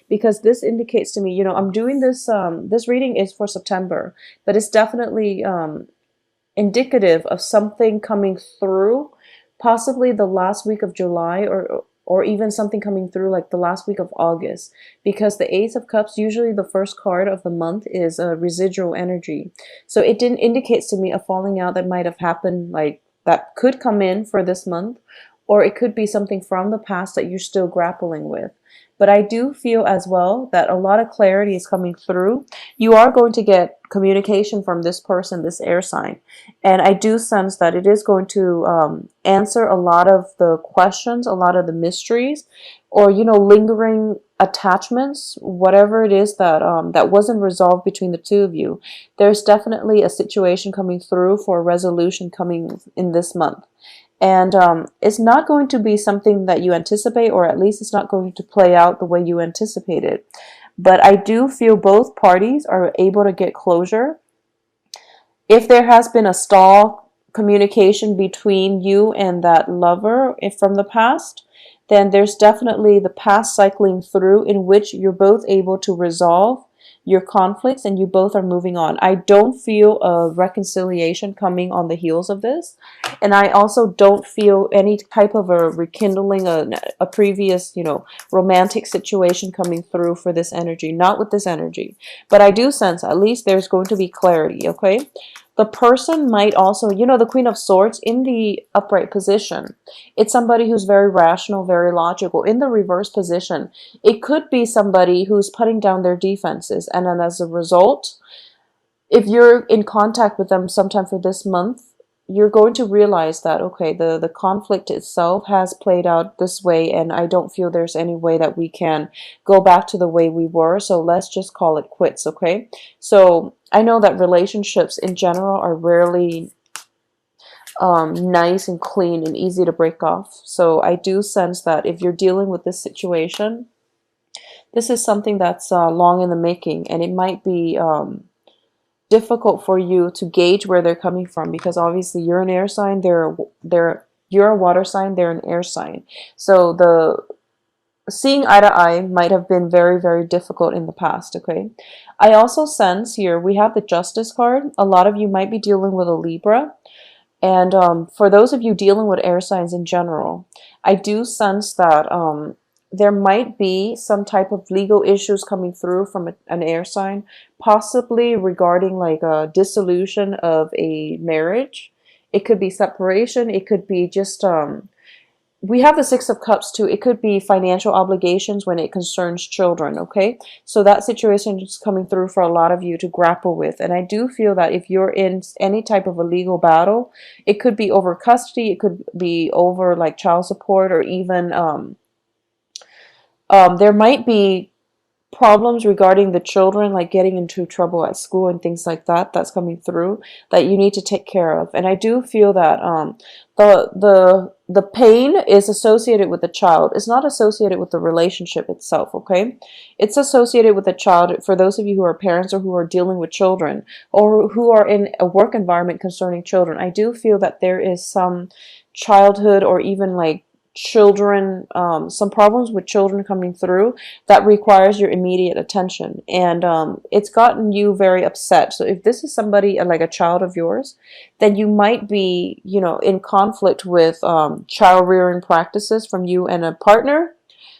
because this indicates to me, you know, I'm doing this, this reading is for September, but it's definitely indicative of something coming through, possibly the last week of July, or even something coming through like the last week of August, because the Ace of Cups, usually the first card of the month, is a residual energy. So it didn't indicates to me a falling out that might have happened, like that could come in for this month, or it could be something from the past that you're still grappling with. But I do feel as well that a lot of clarity is coming through. You are going to get communication from this person, this air sign. And I do sense that it is going to answer a lot of the questions, a lot of the mysteries, or, you know, lingering attachments, whatever it is that that wasn't resolved between the two of you. There's definitely a situation coming through for a resolution coming in this month. And it's not going to be something that you anticipate, or at least it's not going to play out the way you anticipated. But I do feel both parties are able to get closure. If there has been a stall communication between you and that lover from the past, then there's definitely the past cycling through in which you're both able to resolve your conflicts and you both are moving on. I don't feel a reconciliation coming on the heels of this. And I also don't feel any type of a rekindling, a previous, you know, romantic situation coming through for this energy. Not with this energy. But I do sense at least there's going to be clarity, okay? The person might also, you know, the Queen of Swords in the upright position. It's somebody who's very rational, very logical. In the reverse position, it could be somebody who's putting down their defenses. And then as a result, if you're in contact with them sometime for this month, you're going to realize that, okay, the conflict itself has played out this way, and I don't feel there's any way that we can go back to the way we were, so let's just call it quits, okay? So I know that relationships in general are rarely nice and clean and easy to break off. So I do sense that if you're dealing with this situation, this is something that's long in the making, and it might be difficult for you to gauge where they're coming from, because obviously you're an air sign, you're a water sign, they're an air sign. So the seeing eye to eye might have been very, very difficult in the past, okay? I also sense here we have the Justice card. A lot of you might be dealing with a Libra. And for those of you dealing with air signs in general, I do sense that there might be some type of legal issues coming through from an air sign, possibly regarding like a dissolution of a marriage. It could be separation. It could be just, we have the Six of Cups too. It could be financial obligations when it concerns children, okay? So that situation is coming through for a lot of you to grapple with. And I do feel that if you're in any type of a legal battle, it could be over custody, it could be over like child support, or even there might be problems regarding the children, like getting into trouble at school and things like that, that's coming through that you need to take care of. And I do feel that the pain is associated with the child. It's not associated with the relationship itself, okay? It's associated with the child. For those of you who are parents or who are dealing with children, or who are in a work environment concerning children, I do feel that there is some childhood, or even like children, some problems with children coming through that requires your immediate attention, and it's gotten you very upset. So if this is somebody like a child of yours, then you might be, you know, in conflict with child rearing practices from you and a partner,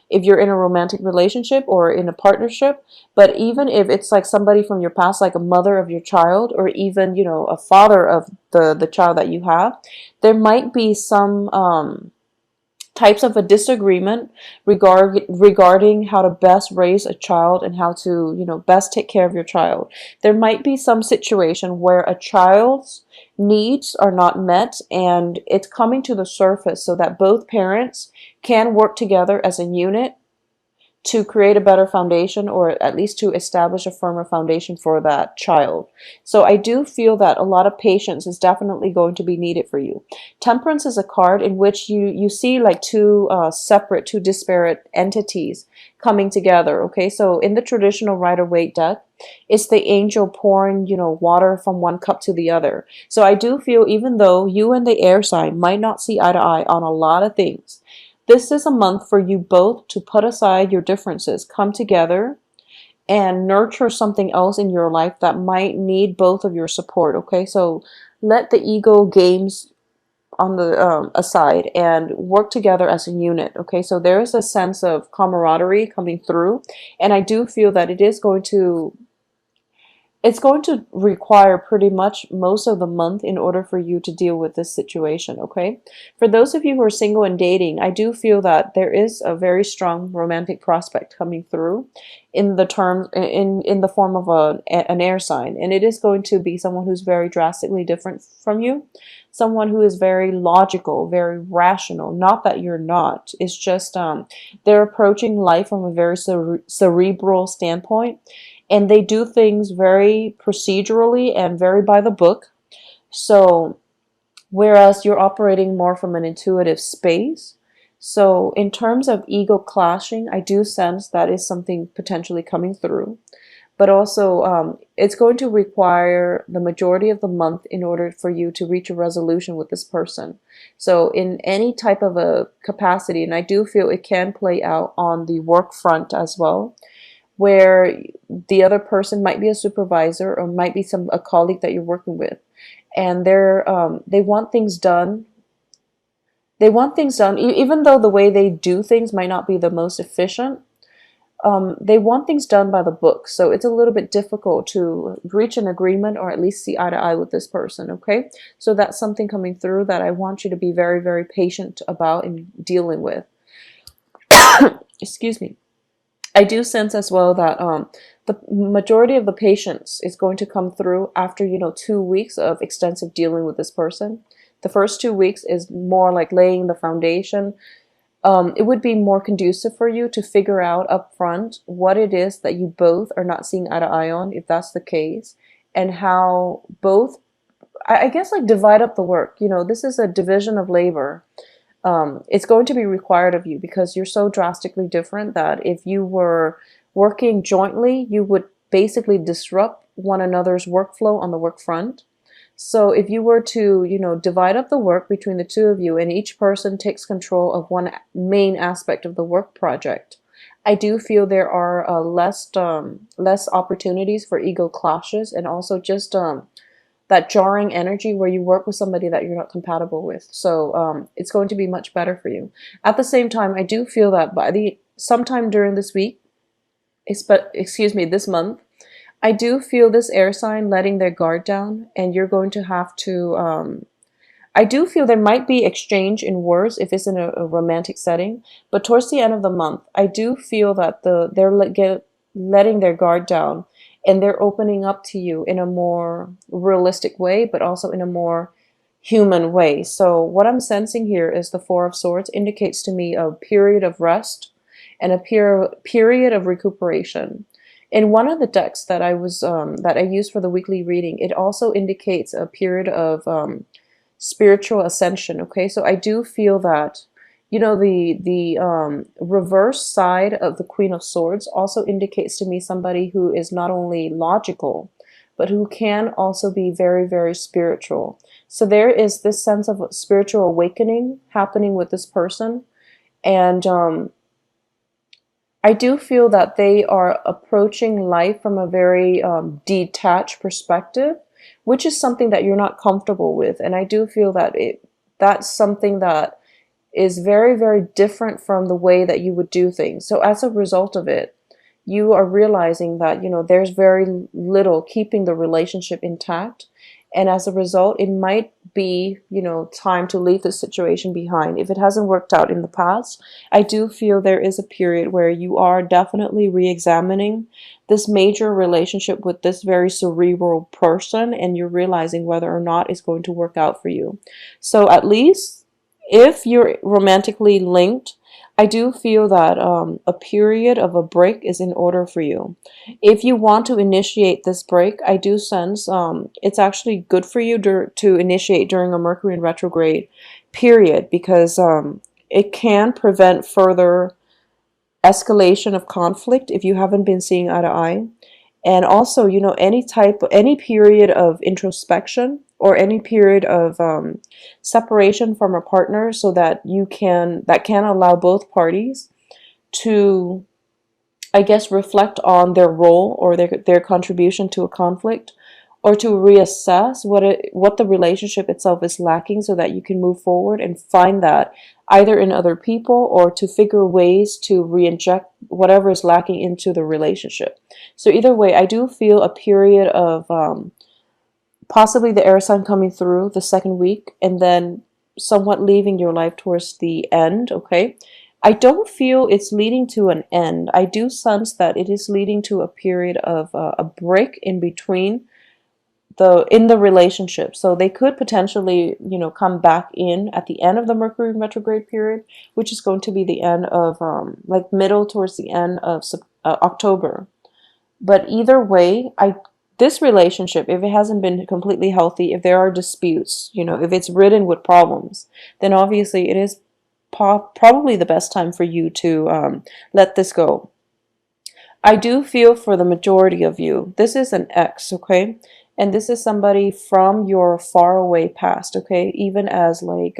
if you're in a romantic relationship or in a partnership. But even if it's like somebody from your past, like a mother of your child, or even, you know, a father of the child that you have, there might be some types of a disagreement regarding how to best raise a child and how to, you know, best take care of your child. There might be some situation where a child's needs are not met, and it's coming to the surface so that both parents can work together as a unit to create a better foundation, or at least to establish a firmer foundation for that child. So I do feel that a lot of patience is definitely going to be needed for you. Temperance is a card in which you see like two separate, two disparate entities coming together, okay? So in the traditional Rider-Waite deck, it's the angel pouring, you know, water from one cup to the other. So I do feel, even though you and the air sign might not see eye to eye on a lot of things, This is a month for you both to put aside your differences, come together, and nurture something else in your life that might need both of your support. Okay, so let the ego games on the aside and work together as a unit. Okay, so there is a sense of camaraderie coming through, and I do feel that it's going to require pretty much most of the month in order for you to deal with this situation. Okay, for those of you who are single and dating, I do feel that there is a very strong romantic prospect coming through in the terms in the form of an air sign, and it is going to be someone who's very drastically different from you, someone who is very logical, very rational. Not that you're not, it's just they're approaching life from a very cerebral standpoint, and they do things very procedurally and very by the book. So whereas you're operating more from an intuitive space. So in terms of ego clashing, I do sense that is something potentially coming through. But also, it's going to require the majority of the month in order for you to reach a resolution with this person. So in any type of a capacity, and I do feel it can play out on the work front as well, where the other person might be a supervisor or might be a colleague that you're working with, and they want things done. They want things done, even though the way they do things might not be the most efficient. They want things done by the book, so it's a little bit difficult to reach an agreement or at least see eye to eye with this person. Okay, so that's something coming through that I want you to be very, very patient about in dealing with. Excuse me. I do sense as well that the majority of the patience is going to come through after 2 weeks of extensive dealing with this person. The first 2 weeks is more like laying the foundation. It would be more conducive for you to figure out up front what it is that you both are not seeing eye to eye on, if that's the case, and how both, I guess, like divide up the work. This is a division of labor. It's going to be required of you because you're so drastically different that if you were working jointly, you would basically disrupt one another's workflow on the work front. So if you were to, divide up the work between the two of you and each person takes control of one main aspect of the work project, I do feel there are less opportunities for ego clashes, and also just that jarring energy where you work with somebody that you're not compatible with. So it's going to be much better for you. At the same time, I do feel that sometime during this week, this month, I do feel this air sign letting their guard down, and you're going to have to, I do feel there might be exchange in words if it's in a romantic setting, but towards the end of the month, I do feel that they're letting their guard down, and they're opening up to you in a more realistic way, but also in a more human way. So what I'm sensing here is the Four of Swords indicates to me a period of rest and a period of recuperation. In one of the decks that I used for the weekly reading, it also indicates a period of spiritual ascension. Okay, so I do feel that the reverse side of the Queen of Swords also indicates to me somebody who is not only logical, but who can also be very, very spiritual. So there is this sense of spiritual awakening happening with this person, and I do feel that they are approaching life from a very detached perspective, which is something that you're not comfortable with. And I do feel that that's something that is very, very different from the way that you would do things. So as a result of it, you are realizing that, there's very little keeping the relationship intact. And as a result, it might be, time to leave the situation behind. If it hasn't worked out in the past, I do feel there is a period where you are definitely re-examining this major relationship with this very cerebral person, and you're realizing whether or not it's going to work out for you. So at least if you're romantically linked, I do feel that a period of a break is in order for you. If you want to initiate this break, I do sense it's actually good for you to initiate during a Mercury in retrograde period, because it can prevent further escalation of conflict if you haven't been seeing eye to eye. And also, any period of introspection or any period of separation from a partner, so that that can allow both parties to, I guess, reflect on their role or their contribution to a conflict, or to reassess what the relationship itself is lacking, so that you can move forward and find that either in other people, or to figure ways to re-inject whatever is lacking into the relationship. So either way, I do feel a period of possibly the air sign coming through the second week, and then somewhat leaving your life towards the end, okay? I don't feel it's leading to an end. I do sense that it is leading to a period of a break in between in the relationship. So they could potentially, come back in at the end of the Mercury retrograde period, which is going to be the end of like middle towards the end of October. But either way, this relationship, if it hasn't been completely healthy, if there are disputes, if it's ridden with problems, then obviously it is probably the best time for you to let this go. I do feel for the majority of you, this is an ex, okay? And this is somebody from your far away past, okay? Even as like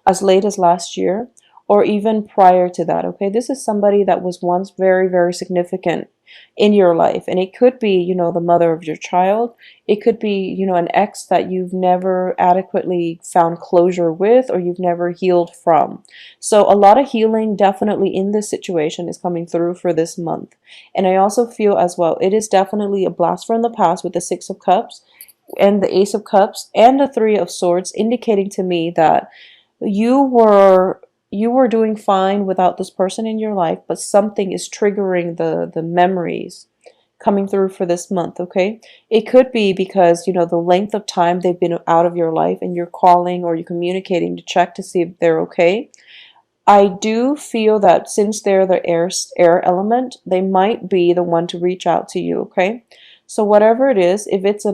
as late as last year, or even prior to that, okay? This is somebody that was once very, very significant in your life. And it could be, the mother of your child. It could be, an ex that you've never adequately found closure with, or you've never healed from. So a lot of healing definitely in this situation is coming through for this month. And I also feel as well, it is definitely a blast from the past with the Six of Cups and the Ace of Cups and the Three of Swords, indicating to me that you were doing fine without this person in your life, but something is triggering the memories coming through for this month, okay? It could be because, the length of time they've been out of your life, and you're calling or you're communicating to check to see if they're okay. I do feel that since they're the air element, they might be the one to reach out to you, okay? So whatever it is, if it's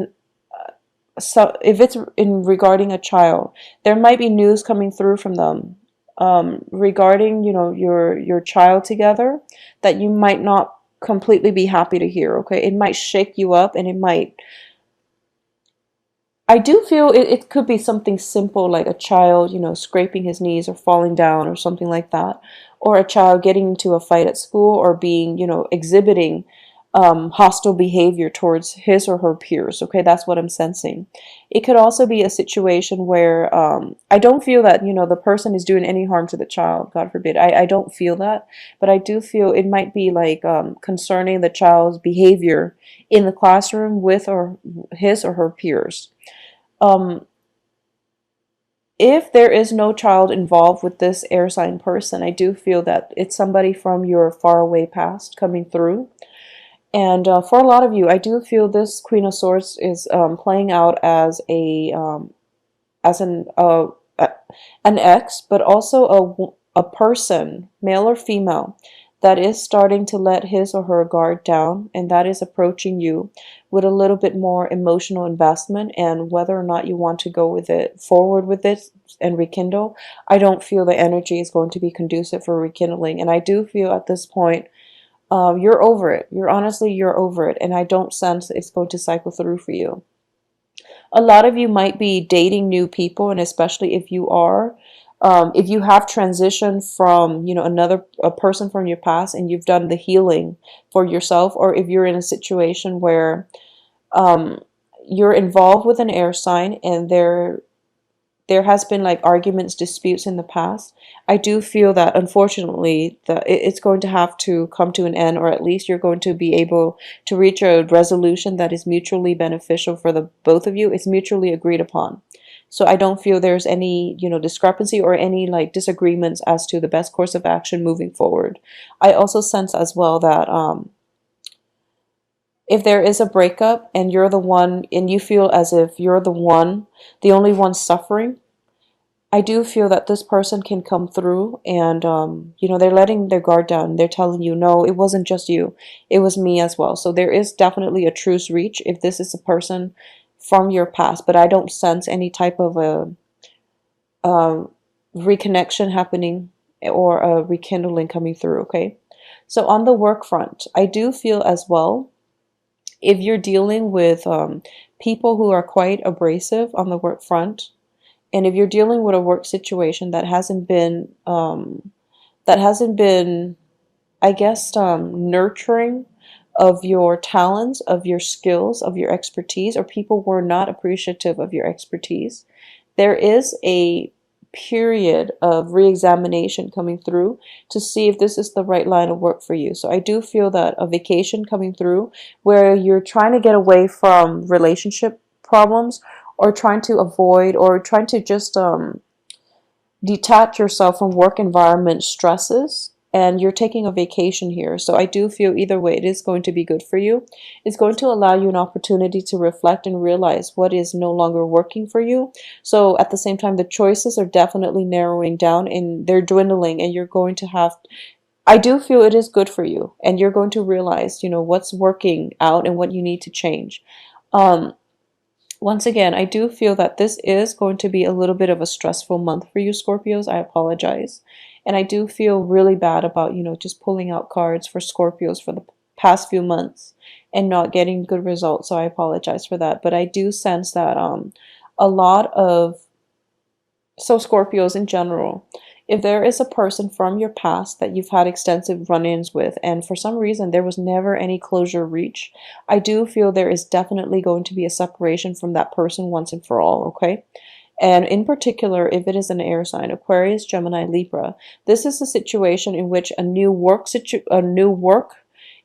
in regarding a child, there might be news coming through from them regarding, your child together, that you might not completely be happy to hear, okay? It might shake you up, and I do feel it could be something simple, like a child, scraping his knees or falling down or something like that, or a child getting into a fight at school, or being, exhibiting hostile behavior towards his or her peers. Okay, that's what I'm sensing. It could also be a situation where I don't feel that, the person is doing any harm to the child, God forbid. I don't feel that, but I do feel it might be like concerning the child's behavior in the classroom with or his or her peers. If there is no child involved with this air sign person, I do feel that it's somebody from your faraway past coming through. And for a lot of you, I do feel this Queen of Swords is playing out as as an ex, but also a person, male or female, that is starting to let his or her guard down, and that is approaching you with a little bit more emotional investment. And whether or not you want to go forward with it and rekindle, I don't feel the energy is going to be conducive for rekindling. And I do feel at this point, you're over it. You're over it. And I don't sense it's going to cycle through for you. A lot of you might be dating new people, and especially if you have transitioned from, a person from your past, and you've done the healing for yourself, or if you're in a situation where you're involved with an air sign, and there has been like arguments, disputes in the past, I do feel that unfortunately it's going to have to come to an end, or at least you're going to be able to reach a resolution that is mutually beneficial for the both of you. It's mutually agreed upon. So I don't feel there's any, discrepancy or any like disagreements as to the best course of action moving forward. I also sense as well that if there is a breakup and you're the one, and you feel as if you're the only one suffering, I do feel that this person can come through, and they're letting their guard down. They're telling you, no, it wasn't just you, it was me as well. So there is definitely a truce reach if this is a person from your past, but I don't sense any type of a reconnection happening or a rekindling coming through. Okay, so on the work front, I do feel as well If you're dealing with people who are quite abrasive on the work front, and if you're dealing with a work situation that hasn't been, I guess, nurturing of your talents, of your skills, of your expertise, or people were not appreciative of your expertise, there is a period of re-examination coming through to see if this is the right line of work for you. So I do feel that a vacation coming through where you're trying to get away from relationship problems, or trying to avoid, or trying to just detach yourself from work environment stresses, and you're taking a vacation here. So I do feel either way it is going to be good for you. It's going to allow you an opportunity to reflect and realize what is no longer working for you. So at the same time, the choices are definitely narrowing down and they're dwindling, and you're going to have, I do feel it is good for you, and you're going to realize, what's working out and what you need to change. um Once again, I do feel that this is going to be a little bit of a stressful month for you, Scorpios. I apologize. And I do feel really bad about, just pulling out cards for Scorpios for the past few months and not getting good results. So I apologize for that. But I do sense that a lot of, so Scorpios in general, if there is a person from your past that you've had extensive run-ins with, and for some reason there was never any closure reached, I do feel there is definitely going to be a separation from that person once and for all, okay? And in particular, if it is an air sign, Aquarius, Gemini, Libra, this is a situation in which a new work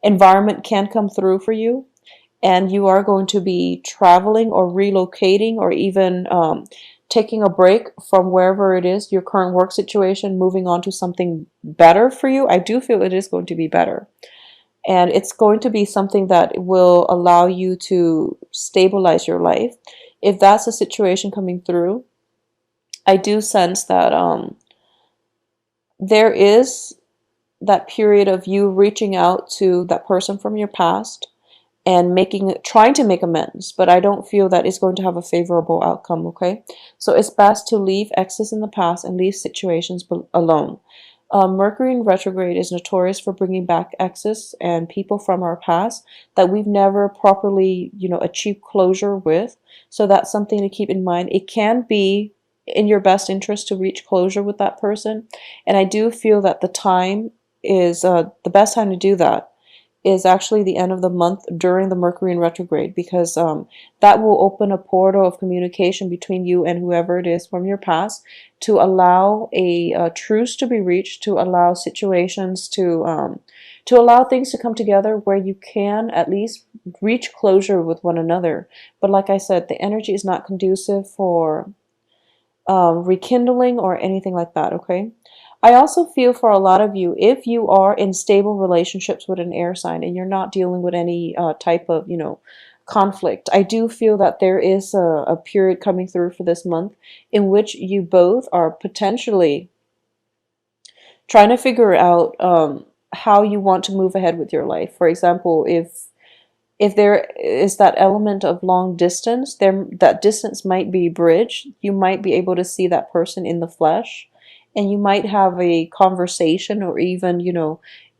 environment can come through for you, and you are going to be traveling or relocating, or even taking a break from wherever it is, your current work situation, moving on to something better for you. I do feel it is going to be better. And it's going to be something that will allow you to stabilize your life. If that's a situation coming through, I do sense that there is that period of you reaching out to that person from your past and trying to make amends, but I don't feel that it's going to have a favorable outcome, okay? So it's best to leave exes in the past and leave situations alone. Mercury in retrograde is notorious for bringing back exes and people from our past that we've never properly, achieved closure with. So that's something to keep in mind. It can be in your best interest to reach closure with that person, and I do feel that the time is the best time to do that is actually the end of the month during the Mercury in retrograde, because that will open a portal of communication between you and whoever it is from your past, to allow a truce to be reached, to allow situations to allow things to come together where you can at least reach closure with one another. But like I said, the energy is not conducive for rekindling or anything like that, okay? I also feel for a lot of you, if you are in stable relationships with an air sign and you're not dealing with any type of, conflict, I do feel that there is a period coming through for this month in which you both are potentially trying to figure out how you want to move ahead with your life. For example, if there is that element of long distance, that distance might be bridged. You might be able to see that person in the flesh, and you might have a conversation, or even,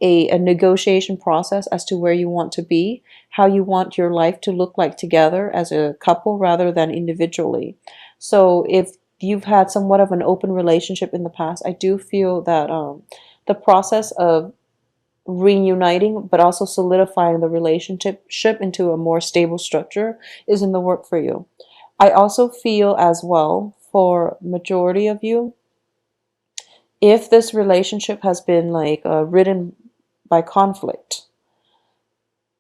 a negotiation process as to where you want to be, how you want your life to look like together as a couple rather than individually. So if you've had somewhat of an open relationship in the past, I do feel that the process of reuniting but also solidifying the relationship into a more stable structure is in the work for you. I also feel as well, for majority of you, if this relationship has been ridden by conflict,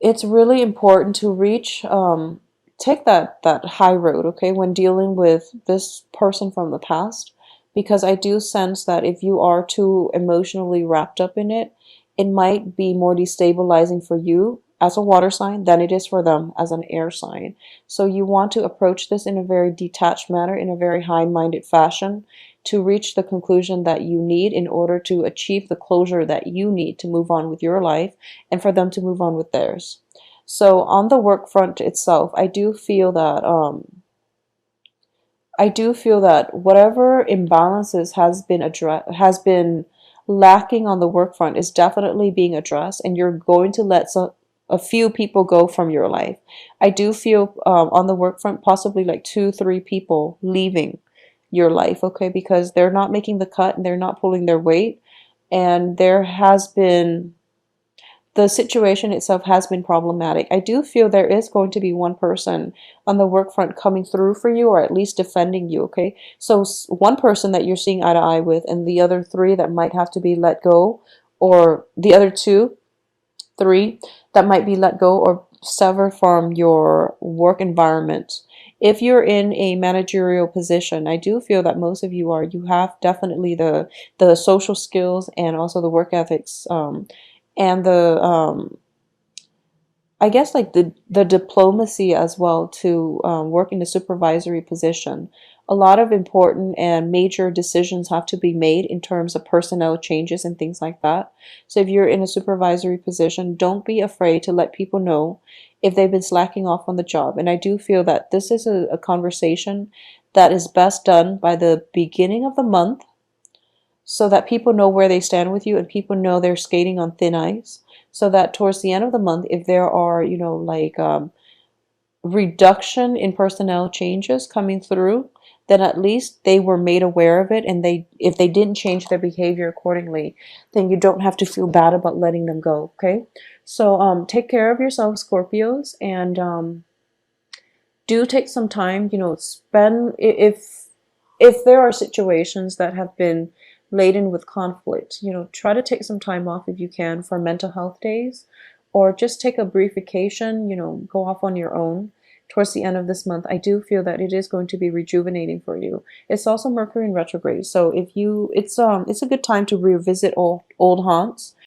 it's really important to take that high road, okay, when dealing with this person from the past, because I do sense that if you are too emotionally wrapped up in it, it might be more destabilizing for you as a water sign than it is for them as an air sign. So you want to approach this in a very detached manner, in a very high-minded fashion, to reach the conclusion that you need in order to achieve the closure that you need to move on with your life and for them to move on with theirs. So on the work front itself, I do feel that whatever imbalances has been lacking on the work front is definitely being addressed, and you're going to let a few people go from your life. I do feel on the work front, possibly like 2, 3 people leaving your life, okay, because they're not making the cut and they're not pulling their weight. And there has been, the situation itself has been problematic. I do feel there is going to be one person on the work front coming through for you, or at least defending you, okay? So one person that you're seeing eye to eye with, and the other 3 that might have to be let go, or the other 2, 3 that might be let go or severed from your work environment. If you're in a managerial position, I do feel that most of you are. You have definitely the social skills and also the work ethics, and the I guess like the diplomacy as well to work in a supervisory position. A lot of important and major decisions have to be made in terms of personnel changes and things like that. So if you're in a supervisory position, don't be afraid to let people know if they've been slacking off on the job. And I do feel that this is a conversation that is best done by the beginning of the month, so that people know where they stand with you and people know they're skating on thin ice, so that towards the end of the month, if there are, like reduction in personnel changes coming through, then at least they were made aware of it, and if they didn't change their behavior accordingly, then you don't have to feel bad about letting them go, okay? So take care of yourself, Scorpios, and do take some time, spend, if there are situations that have been laden with conflict, try to take some time off if you can for mental health days, or just take a brief vacation, go off on your own towards the end of this month. I do feel that it is going to be rejuvenating for you. It's also Mercury in retrograde, so if you, it's a good time to revisit old haunts,